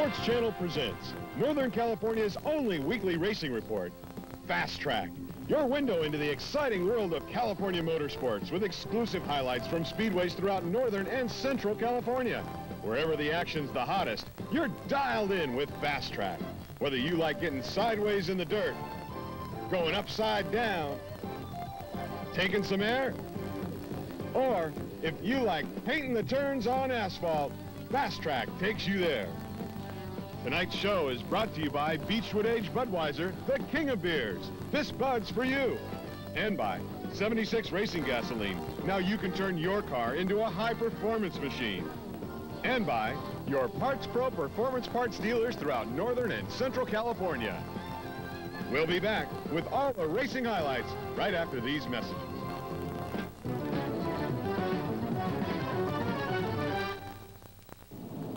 Sports Channel presents Northern California's only weekly racing report, Fast Track. Your window into the exciting world of California motorsports with exclusive highlights from speedways throughout Northern and Central California. Wherever the action's the hottest, you're dialed in with Fast Track. Whether you like getting sideways in the dirt, going upside down, taking some air, or if you like painting the turns on asphalt, Fast Track takes you there. Tonight's show is brought to you by Beechwood Age Budweiser, the king of beers. This Bud's for you. And by 76 Racing Gasoline. Now you can turn your car into a high-performance machine. And by your Parts Pro performance parts dealers throughout Northern and Central California. We'll be back with all the racing highlights right after these messages.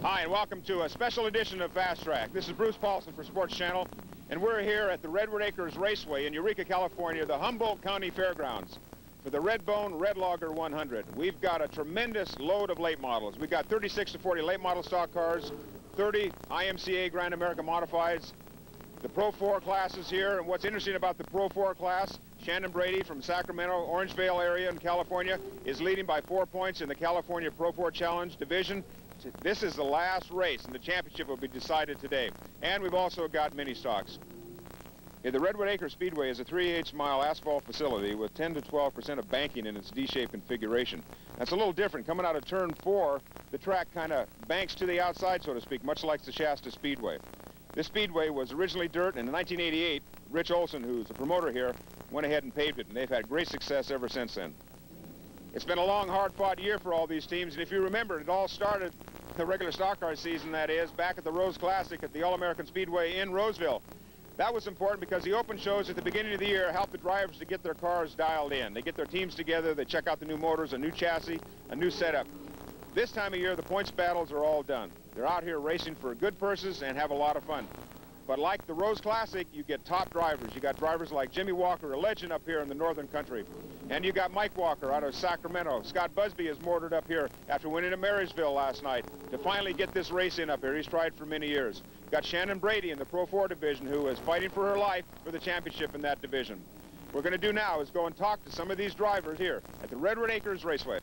Hi, and welcome to a special edition of Fast Track. This is Bruce Paulson for Sports Channel, and we're here at the Redwood Acres Raceway in Eureka, California, the Humboldt County Fairgrounds, for the Redbone Red Logger 100. We've got a tremendous load of late models. We've got 36 to 40 late model stock cars, 30 IMCA Grand American Modifieds, the Pro 4 classes here, and what's interesting about the Pro 4 class, Shannon Brady from Sacramento, Orangevale area in California, is leading by 4 points in the California Pro 4 Challenge division. This is the last race, and the championship will be decided today. And we've also got mini stocks. The Redwood Acres Speedway is a 3/8 mile asphalt facility with 10 to 12% of banking in its D-shaped configuration. That's a little different. Coming out of turn 4, the track kind of banks to the outside, so to speak, much like the Shasta Speedway. This speedway was originally dirt, and in 1988, Rich Olson, who's the promoter here, went ahead and paved it, and they've had great success ever since then. It's been a long, hard-fought year for all these teams, and if you remember, it all started the regular stock car season, that is, back at the Rose Classic at the All-American Speedway in Roseville. That was important because the open shows at the beginning of the year help the drivers to get their cars dialed in. They get their teams together, they check out the new motors, a new chassis, a new setup. This time of year, the points battles are all done. They're out here racing for good purses and have a lot of fun. But like the Rose Classic, you get top drivers. You got drivers like Jimmy Walker, a legend up here in the northern country. And you got Mike Walker out of Sacramento. Scott Busby is mortared up here after winning at Marysville last night to finally get this race in up here. He's tried for many years. Got Shannon Brady in the Pro 4 division, who is fighting for her life for the championship in that division. What we're going to do now is go and talk to some of these drivers here at the Redwood Acres Raceway.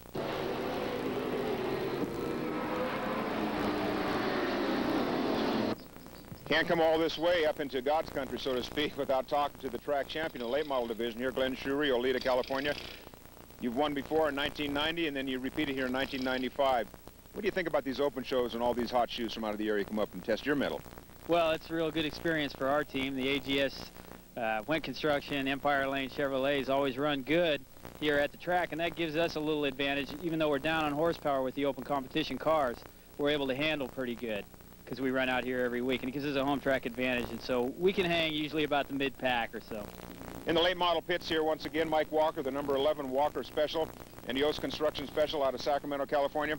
Can't come all this way up into God's country, so to speak, without talking to the track champion in the late model division here, Glenn Shuri, Oleta, California. You've won before in 1990, and then you repeated here in 1995. What do you think about these open shows and all these hot shoes from out of the area come up and test your mettle? Well, it's a real good experience for our team. The AGS Went Construction, Empire Lane Chevrolet's always run good here at the track, and that gives us a little advantage. Even though we're down on horsepower with the open competition cars, we're able to handle pretty good, because we run out here every week, and it gives us a home track advantage, and so we can hang usually about the mid-pack or so. In the late model pits here, once again, Mike Walker, the number 11 Walker Special, and the Yost Construction Special out of Sacramento, California.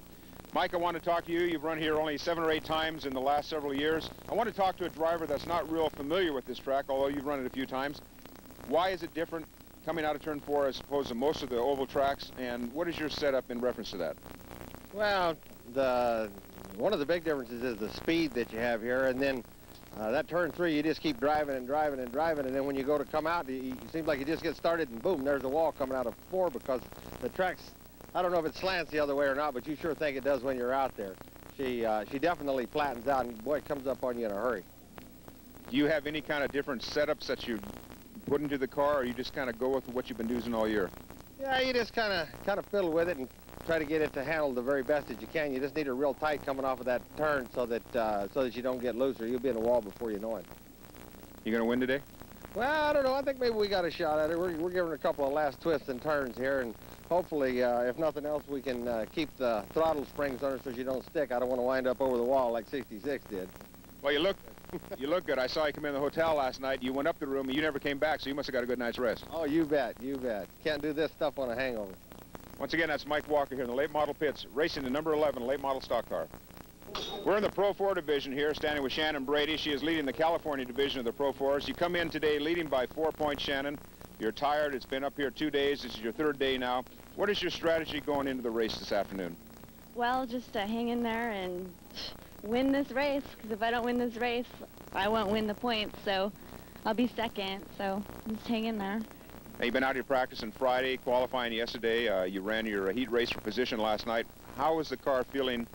Mike, I want to talk to you. You've run here only 7 or 8 times in the last several years. I want to talk to a driver that's not real familiar with this track, although you've run it a few times. Why is it different coming out of turn 4 as opposed to most of the oval tracks, and what is your setup in reference to that? Well, one of the big differences is the speed that you have here, and then that turn 3, you just keep driving and driving and driving, and then when you go to come out, it seems like you just get started and boom, there's a wall coming out of 4 because the track's, I don't know if it slants the other way or not, but you sure think it does when you're out there. She definitely flattens out, and boy, it comes up on you in a hurry. Do you have any kind of different setups that you put into the car, or you just kind of go with what you've been using all year? Yeah, you just kind of fiddle with it and try to get it to handle the very best that you can. You just need it real tight coming off of that turn so that you don't get loose, or you'll be in the wall before you know it. You going to win today? Well, I don't know. I think maybe we got a shot at it. We're giving a couple of last twists and turns here, and hopefully, if nothing else, we can keep the throttle springs under so you don't stick. I don't want to wind up over the wall like 66 did. Well, you look good. I saw you come in the hotel last night. You went up to the room, and you never came back, so you must have got a good night's rest. Oh, you bet. You bet. Can't do this stuff on a hangover. Once again, that's Mike Walker here in the late model pits, racing the number 11 late model stock car. We're in the Pro 4 division here, standing with Shannon Brady. She is leading the California division of the Pro 4s. You come in today leading by 4 points, Shannon. You're tired. It's been up here 2 days. This is your 3rd day now. What is your strategy going into the race this afternoon? Well, just hang in there and win this race, because if I don't win this race, I won't win the points, so I'll be second, so just hang in there. Now, you've been out here practicing Friday, qualifying yesterday. You ran your heat race for position last night. How is the car feeling?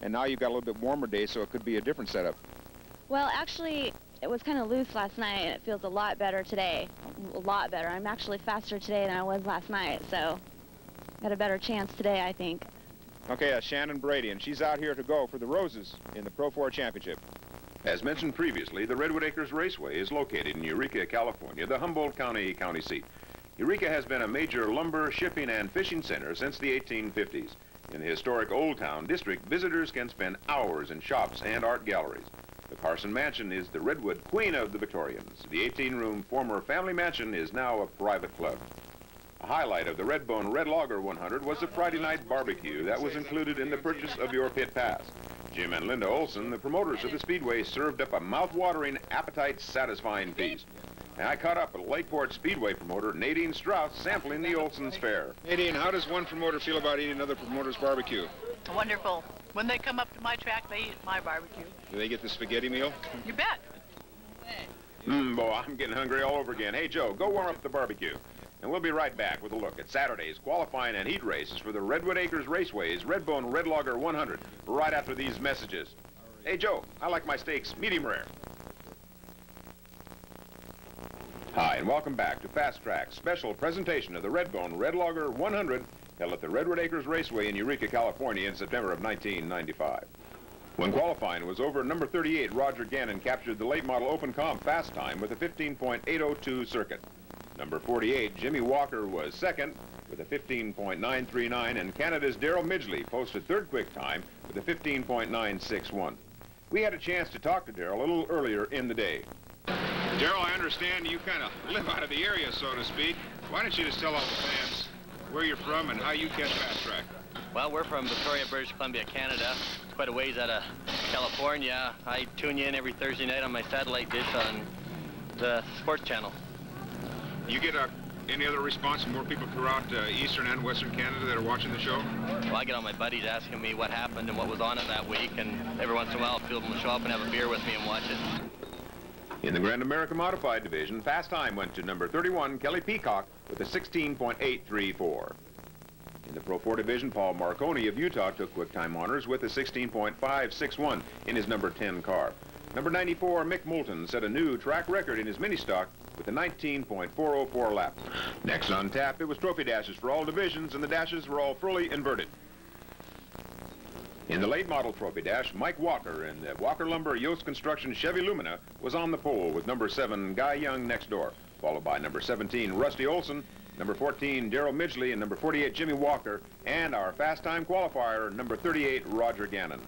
And now you've got a little bit warmer day, so it could be a different setup. Well, actually, it was kind of loose last night, and it feels a lot better today. A lot better. I'm actually faster today than I was last night, so got a better chance today, I think. Okay, that's Shannon Brady, and she's out here to go for the Roses in the Pro 4 Championship. As mentioned previously, the Redwood Acres Raceway is located in Eureka, California, the Humboldt County seat. Eureka has been a major lumber, shipping, and fishing center since the 1850s. In the historic Old Town district, visitors can spend hours in shops and art galleries. The Carson Mansion is the Redwood Queen of the Victorians. The 18-room former family mansion is now a private club. A highlight of the Redbone Red Logger 100 was the Friday night barbecue that was included in the purchase of your pit pass. Jim and Linda Olson, the promoters of the Speedway, served up a mouth-watering, appetite-satisfying feast. And I caught up with Lakeport Speedway promoter Nadine Strauss sampling the Olson's fare. Nadine, how does one promoter feel about eating another promoter's barbecue? Wonderful. When they come up to my track, they eat my barbecue. Do they get the spaghetti meal? You bet. Boy, I'm getting hungry all over again. Hey, Joe, go warm up the barbecue. And we'll be right back with a look at Saturday's qualifying and heat races for the Redwood Acres Raceway's Redbone Red Logger 100 right after these messages. Hey, Joe, I like my steaks medium rare. Hi, and welcome back to Fast Track's special presentation of the Redbone Red Logger 100 held at the Redwood Acres Raceway in Eureka, California in September of 1995. When qualifying was over, number 38, Roger Gannon, captured the late model open comp fast time with a 15.802 circuit. Number 48, Jimmy Walker, was second with a 15.939, and Canada's Darrell Midgley posted third quick time with a 15.961. We had a chance to talk to Darrell a little earlier in the day. Darrell, I understand you kind of live out of the area, so to speak. Why don't you just tell all the fans where you're from and how you catch Fast Track? Well, we're from Victoria, British Columbia, Canada. It's quite a ways out of California. I tune you in every Thursday night on my satellite dish on the sports channel. You get any other response from more people throughout Eastern and Western Canada that are watching the show? Well, I get all my buddies asking me what happened and what was on it that week, and every once in a while a few of them will show up and have a beer with me and watch it. In the Grand America Modified Division, fast time went to number 31, Kelly Peacock, with a 16.834. In the Pro 4 Division, Paul Marconi of Utah took quick time honors with a 16.561 in his number 10 car. Number 94, Mick Moulton, set a new track record in his mini-stock with a 19.404 lap. Next on tap, it was trophy dashes for all divisions, and the dashes were all fully inverted. In the late model trophy dash, Mike Walker in the Walker Lumber Yost Construction Chevy Lumina was on the pole with number 7, Guy Young, next door, followed by number 17, Rusty Olson, number 14, Darrell Midgley, and number 48, Jimmy Walker, and our fast time qualifier, number 38, Roger Gannon.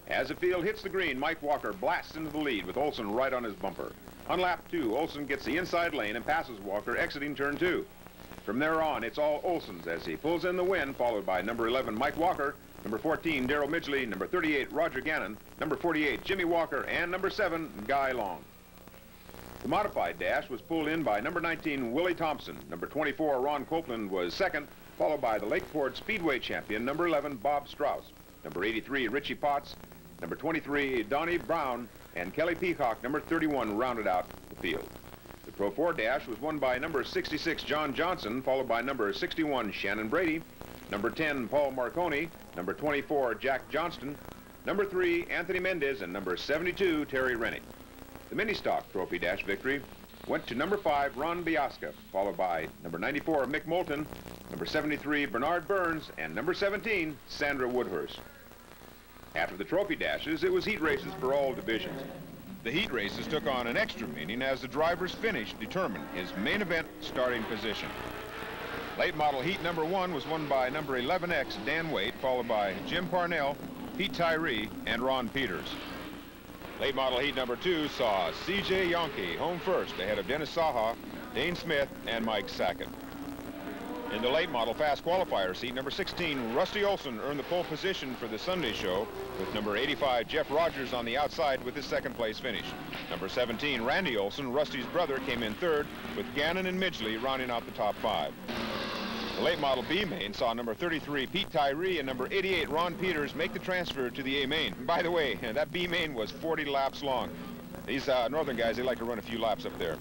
As the field hits the green, Mike Walker blasts into the lead with Olson right on his bumper. On lap 2, Olson gets the inside lane and passes Walker exiting turn 2. From there on, it's all Olson's as he pulls in the win, followed by number 11, Mike Walker, number 14, Darrell Midgley, number 38, Roger Gannon, number 48, Jimmy Walker, and number 7, Guy Long. The modified dash was pulled in by number 19, Willie Thompson. Number 24, Ron Copeland, was second, followed by the Lakeport Speedway champion, number 11, Bob Strauss. Number 83, Richie Potts. Number 23, Donnie Brown, and Kelly Peacock, number 31, rounded out the field. The Pro 4 dash was won by number 66, John Johnson, followed by number 61, Shannon Brady, number 10, Paul Marconi, number 24, Jack Johnston, number 3, Anthony Mendez, and number 72, Terry Rennick. The mini-stock trophy dash victory went to number 5, Ron Biasca, followed by number 94, Mick Moulton, number 73, Bernard Burns, and number 17, Sandra Woodhurst. After the trophy dashes, it was heat races for all divisions. The heat races took on an extra meaning as the driver's finish determined his main event starting position. Late model heat number 1 was won by number 11X, Dan Waite, followed by Jim Parnell, Pete Tyree, and Ron Peters. Late model heat number 2 saw C.J. Jahnke home first ahead of Dennis Shaha, Dane Smith, and Mike Sackett. In the late model fast qualifier seat, number 16, Rusty Olson earned the pole position for the Sunday show, with number 85, Jeff Rogers, on the outside with his second place finish. Number 17, Randy Olson, Rusty's brother, came in third, with Gannon and Midgley rounding out the top 5. The late model B main saw number 33 Pete Tyree and number 88 Ron Peters make the transfer to the A main. And by the way, that B main was 40 laps long. These northern guys, they like to run a few laps up there.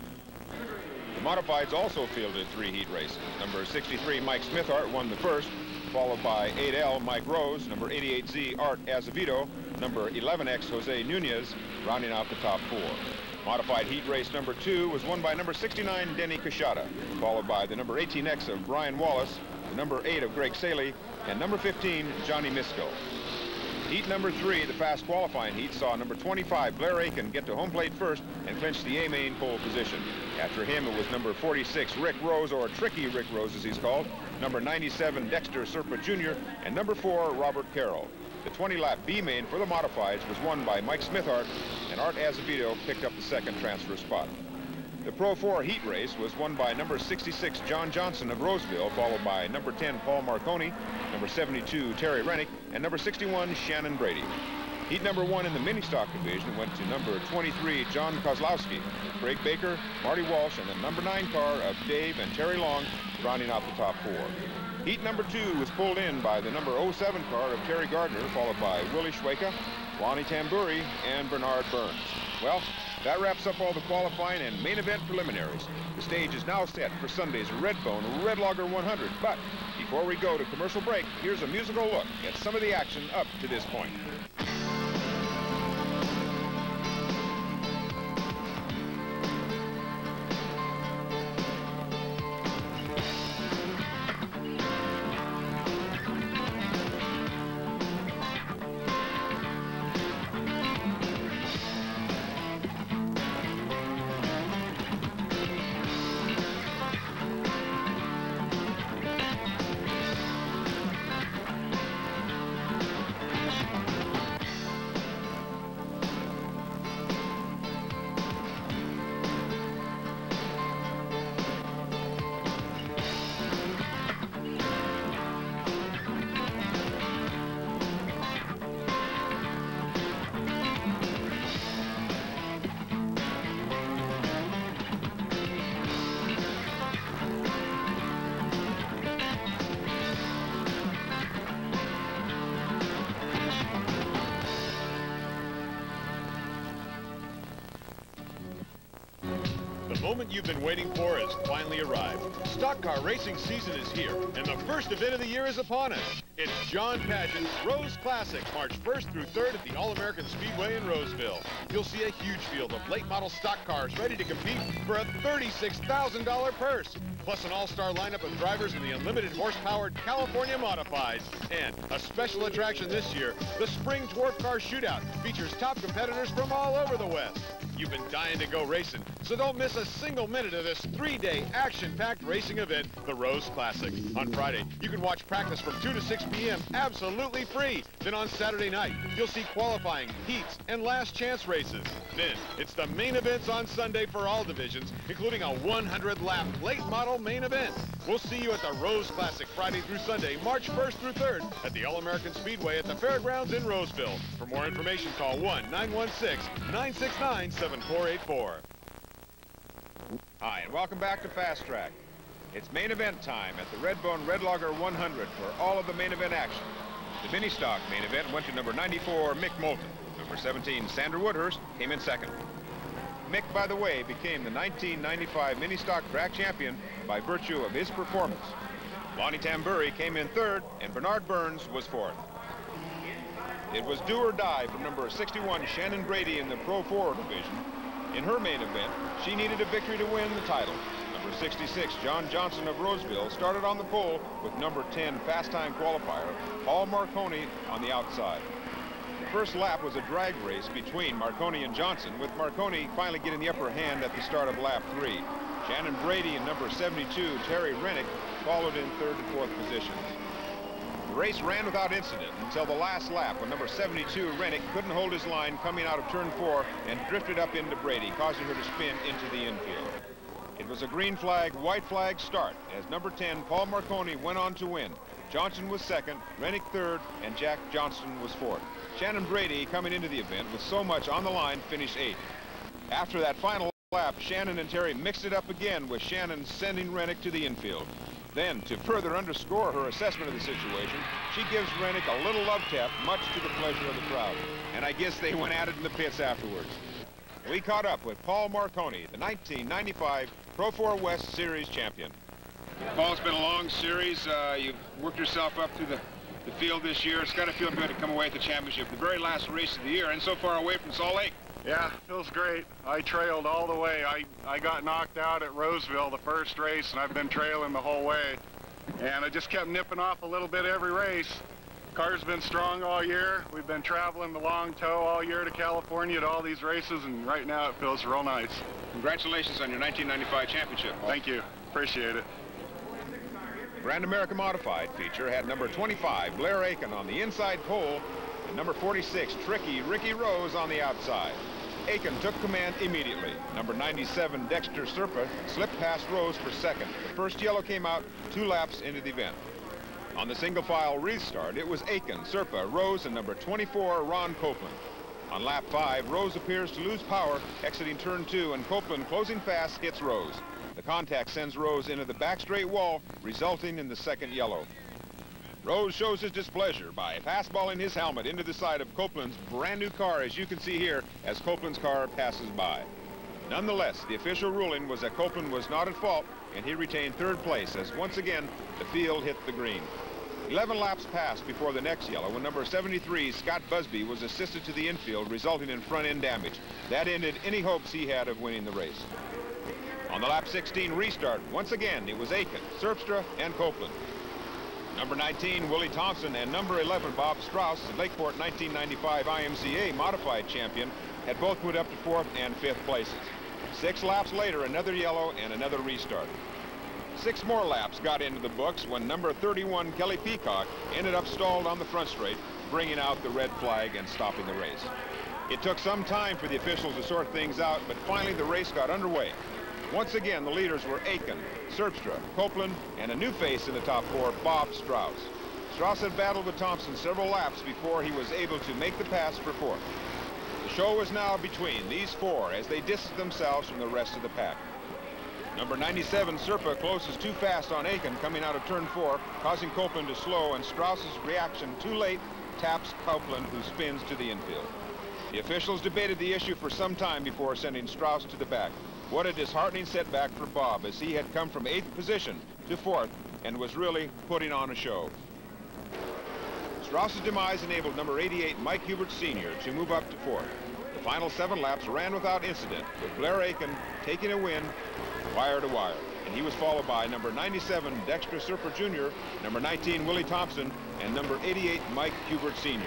The modifieds also fielded 3 heat races. Number 63 Mike Smithart won the first, followed by 8L Mike Rose, number 88Z Art Azevedo, number 11X Jose Nunez, rounding out the top 4. Modified heat race number 2 was won by number 69 Denny Kashada, followed by the number 18X of Brian Wallace, the number 8 of Greg Saley, and number 15 Johnny Misko. Heat number 3, the fast qualifying heat, saw number 25 Blair Aiken get to home plate first and clinch the A main pole position. After him, it was number 46 Rick Rose, or Tricky Rick Rose as he's called, number 97 Dexter Serpa Jr., and number 4 Robert Carroll. The 20-lap B main for the modifieds was won by Mike Smithart, and Art Azevedo picked up the second transfer spot. The Pro 4 heat race was won by number 66 John Johnson of Roseville, followed by number 10 Paul Marconi, number 72 Terry Rennick, and number 61 Shannon Brady. Heat number 1 in the mini stock division went to number 23 John Kozlowski, Craig Baker, Marty Walsh, and the number 9 car of Dave and Terry Long, rounding out the top 4. Heat number 2 was pulled in by the number 07 car of Terry Gardner, followed by Willie Schweka, Lonnie Tamburi, and Bernard Burns. Well, that wraps up all the qualifying and main event preliminaries. The stage is now set for Sunday's Redbone Red Logger 100. But before we go to commercial break, here's a musical look at some of the action up to this point. The moment you've been waiting for has finally arrived. Stock car racing season is here, and the first event of the year is upon us. It's John Pageant's Rose Classic, March 1st through 3rd at the All-American Speedway in Roseville. You'll see a huge field of late model stock cars ready to compete for a $36,000 purse, plus an all-star lineup of drivers in the unlimited horse-powered California Modifieds. And a special attraction this year, the Spring Dwarf Car Shootout features top competitors from all over the West. You've been dying to go racing, so don't miss a single minute of this 3-day action-packed racing event, the Rose Classic. On Friday, you can watch practice from 2 to 6 p.m. absolutely free. Then on Saturday night, you'll see qualifying, heats, and last chance races. Then, it's the main events on Sunday for all divisions, including a 100-lap late model main event. We'll see you at the Rose Classic Friday through Sunday, March 1st through 3rd at the All-American Speedway at the Fairgrounds in Roseville. For more information, call 1-916-969-7484. Hi, and welcome back to Fast Track. It's main event time at the Redbone Red Logger 100 for all of the main event action. The mini stock main event went to number 94, Mick Moulton. Number 17, Sandra Woodhurst, came in second. Mick, by the way, became the 1995 mini stock track champion by virtue of his performance. Lonnie Tamburi came in third, and Bernard Burns was fourth. It was do or die for number 61, Shannon Brady, in the Pro 4 division. In her main event, she needed a victory to win the title. Number 66, John Johnson of Roseville, started on the pole with number 10 fast time qualifier, Paul Marconi, on the outside. The first lap was a drag race between Marconi and Johnson, with Marconi finally getting the upper hand at the start of lap 3. Shannon Brady and number 72, Terry Rennick, followed in third and fourth positions. The race ran without incident until the last lap, when number 72, Rennick, couldn't hold his line coming out of turn 4 and drifted up into Brady, causing her to spin into the infield. It was a green flag, white flag start as number 10, Paul Marconi, went on to win. Johnson was second, Rennick third, and Jack Johnston was fourth. Shannon Brady, coming into the event with so much on the line, finished 8th. After that final lap, Shannon and Terry mixed it up again, with Shannon sending Rennick to the infield. Then, to further underscore her assessment of the situation, she gives Rennick a little love tap, much to the pleasure of the crowd. And I guess they went at it in the pits afterwards. We caught up with Paul Marconi, the 1995 Pro 4 West Series champion. Paul, it's been a long series. You've worked yourself up through the field this year. It's got to feel good to come away with the championship, the very last race of the year, and so far away from Salt Lake. Yeah, feels great. I trailed all the way. I got knocked out at Roseville the first race, and I've been trailing the whole way. And I just kept nipping off a little bit every race. Car's been strong all year. We've been traveling the long tow all year to California to all these races, and right now it feels real nice. Congratulations on your 1995 championship, Paul. Thank you. Appreciate it. Grand America Modified feature had number 25, Blair Aiken, on the inside pole, and number 46, Tricky Ricky Rose, on the outside. Aiken took command immediately. Number 97, Dexter Serpa, slipped past Rose for second. The first yellow came out 2 laps into the event. On the single file restart, it was Aiken, Serpa, Rose, and number 24, Ron Copeland. On lap 5, Rose appears to lose power, exiting turn 2, and Copeland, closing fast, hits Rose. The contact sends Rose into the back straight wall, resulting in the second yellow. Rose shows his displeasure by fastballing his helmet into the side of Copeland's brand new car, as you can see here, as Copeland's car passes by. Nonetheless, the official ruling was that Copeland was not at fault, and he retained third place, as once again the field hit the green. 11 laps passed before the next yellow, when number 73, Scott Busby, was assisted to the infield, resulting in front-end damage. That ended any hopes he had of winning the race. On the lap 16 restart, once again, it was Aiken, Serpstra, and Copeland. Number 19, Willie Thompson, and number 11, Bob Strauss, the Lakeport 1995 IMCA modified champion, had both moved up to 4th and 5th places. 6 laps later, another yellow and another restart. 6 more laps got into the books when number 31, Kelly Peacock, ended up stalled on the front straight, bringing out the red flag and stopping the race. It took some time for the officials to sort things out, but finally the race got underway. Once again, the leaders were Aiken, Serpstra, Copeland, and a new face in the top 4, Bob Strauss. Strauss had battled with Thompson several laps before he was able to make the pass for 4th. The show was now between these 4 as they distanced themselves from the rest of the pack. Number 97, Serpa, closes too fast on Aiken coming out of turn 4, causing Copeland to slow, and Strauss's reaction too late taps Copeland, who spins to the infield. The officials debated the issue for some time before sending Strauss to the back. What a disheartening setback for Bob, as he had come from 8th position to 4th and was really putting on a show. Strauss's demise enabled number 88, Mike Hubert Sr., to move up to 4th. The final 7 laps ran without incident, with Blair Aiken taking a win wire to wire. And he was followed by number 97, Dexter Serpa Jr., number 19, Willie Thompson, and number 88, Mike Hubert Sr.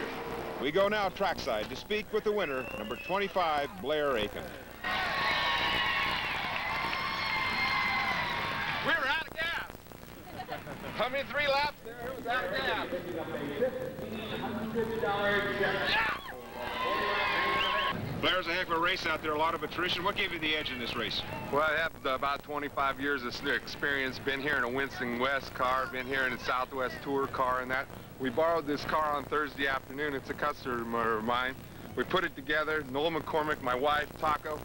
We go now trackside to speak with the winner, number 25, Blair Aiken. We were out of gas. How many 3 laps there? It was out of gas. Yeah! Blair's a heck of a race out there, a lot of attrition. What gave you the edge in this race? Well, I have about 25 years of experience. Been here in a Winston West car, been here in a Southwest Tour car, and that. We borrowed this car on Thursday afternoon. It's a customer of mine. We put it together. Noel McCormick, my wife, Taco,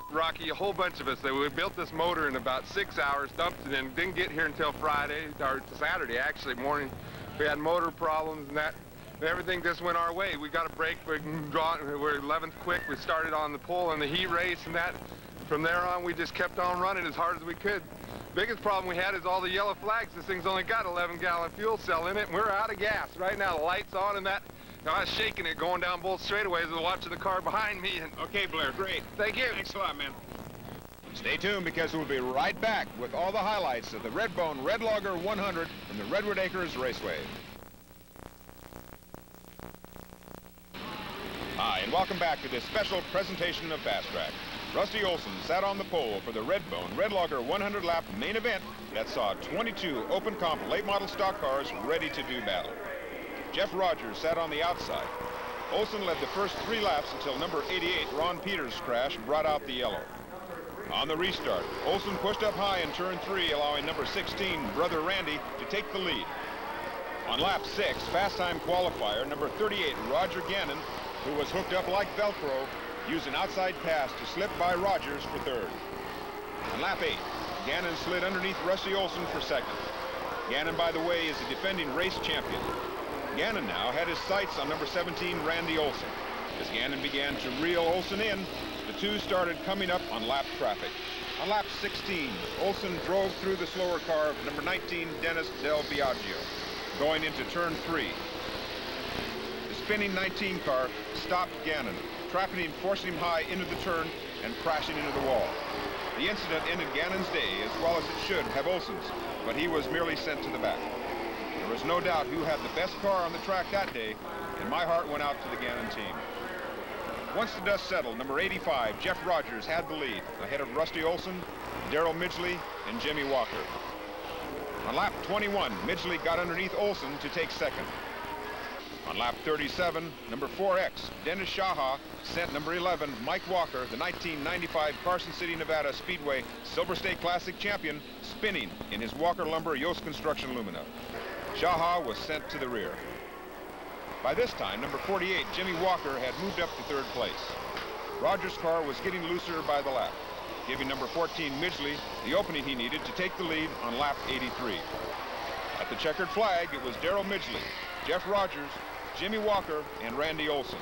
Rocky, a whole bunch of us. We built this motor in about 6 hours, dumped it in, didn't get here until Friday, or Saturday actually morning. We had motor problems and that. And everything just went our way. We got a break, we're 11th quick. We started on the pole in the heat race and that. From there on, we just kept on running as hard as we could. Biggest problem we had is all the yellow flags. This thing's only got 11-gallon fuel cell in it, and we're out of gas. Right now, the light's on and that. Now, I was shaking it going down both straightaways and watching the car behind me. And okay, Blair, great. Thank you. Thanks a lot, man. Stay tuned, because we'll be right back with all the highlights of the Redbone Red Logger 100 from the Redwood Acres Raceway. Hi, and welcome back to this special presentation of Fast Track. Rusty Olson sat on the pole for the Redbone Red Logger 100-lap main event that saw 22 open comp late model stock cars ready to do battle. Jeff Rogers sat on the outside. Olson led the first 3 laps until number 88, Ron Peters' crash brought out the yellow. On the restart, Olson pushed up high in turn 3, allowing number 16, Brother Randy, to take the lead. On lap 6, fast time qualifier, number 38, Roger Gannon, who was hooked up like Velcro, used an outside pass to slip by Rogers for third. On lap 8, Gannon slid underneath Rusty Olson for second. Gannon, by the way, is the defending race champion. Gannon now had his sights on number 17, Randy Olson. As Gannon began to reel Olson in, the two started coming up on lap traffic. On lap 16, Olson drove through the slower car of number 19, DelBiaggio, going into turn 3. The spinning 19 car stopped Gannon, trapping him, forcing him high into the turn and crashing into the wall. The incident ended Gannon's day as well as it should have Olson's, but he was merely sent to the back. There was no doubt who had the best car on the track that day, and my heart went out to the Gannon team. Once the dust settled, number 85, Jeff Rogers, had the lead, ahead of Rusty Olson, Darrell Midgley, and Jimmy Walker. On lap 21, Midgley got underneath Olson to take second. On lap 37, number 4X, Dennis Shaha, sent number 11, Mike Walker, the 1995 Carson City, Nevada Speedway Silver State Classic champion, spinning in his Walker Lumber Yost Construction Lumina. Shaha was sent to the rear. By this time, number 48, Jimmy Walker, had moved up to third place. Rogers' car was getting looser by the lap, giving number 14, Midgley, the opening he needed to take the lead on lap 83. At the checkered flag, it was Darrell Midgley, Jeff Rogers, Jimmy Walker, and Randy Olson.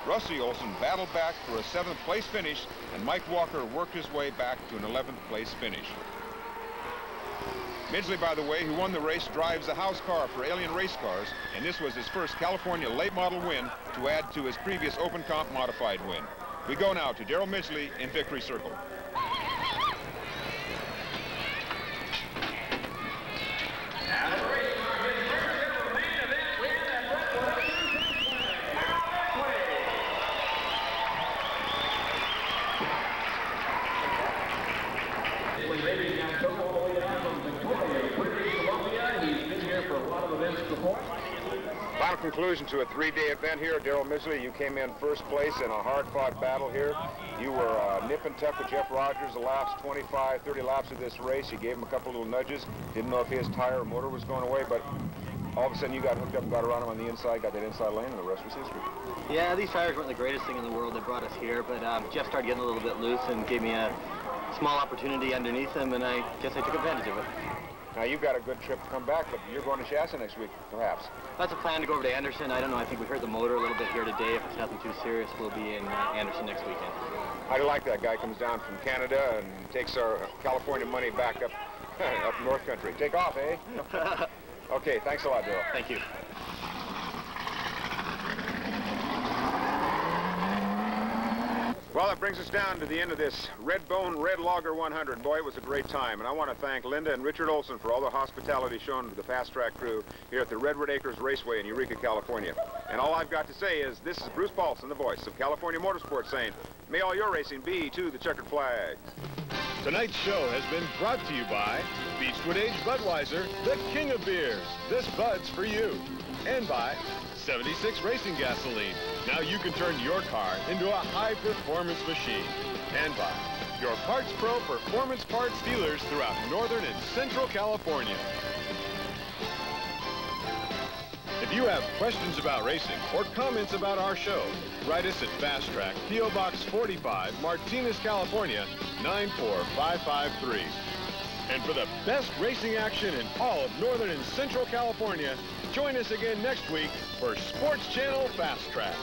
Rusty Olson battled back for a 7th place finish, and Mike Walker worked his way back to an 11th place finish. Midgley, by the way, who won the race, drives a house car for Alien Race Cars, and this was his first California late model win to add to his previous Open Comp modified win. We go now to Darrell Midgley in victory circle. Final conclusion to a 3-day event here. Darrell Midgley, you came in first place in a hard-fought battle here. You were nip and tuck with Jeff Rogers the last 25, 30 laps of this race. You gave him a couple little nudges. Didn't know if his tire or motor was going away, but all of a sudden you got hooked up and got around him on the inside, got that inside lane, and the rest was history. Yeah, these tires weren't the greatest thing in the world that brought us here, but Jeff started getting a little bit loose and gave me a small opportunity underneath him, and I guess I took advantage of it. Now, you've got a good trip to come back, but you're going to Shasta next week, perhaps. That's a plan to go over to Anderson. I don't know. I think we hurt the motor a little bit here today. If it's nothing too serious, we'll be in Anderson next weekend. I like that guy. Comes down from Canada and takes our California money back up up North Country. Take off, eh? Okay, thanks a lot, Darrell. Thank you. Well, that brings us down to the end of this Redbone Red Logger 100. Boy, it was a great time, and I want to thank Linda and Richard Olson for all the hospitality shown to the Fast Track crew here at the Redwood Acres Raceway in Eureka, California. And all I've got to say is this is Bruce Paulson, the voice of California Motorsports, saying, may all your racing be to the checkered flag. Tonight's show has been brought to you by Beechwood Age Budweiser, the king of beers. This Bud's for you. And by 76 Racing Gasoline. Now you can turn your car into a high-performance machine. And by your Parts Pro performance parts dealers throughout Northern and Central California. If you have questions about racing or comments about our show, write us at Fast Track, P.O. Box 45, Martinez, California, 94553. And for the best racing action in all of Northern and Central California, join us again next week for Sports Channel Fast Track.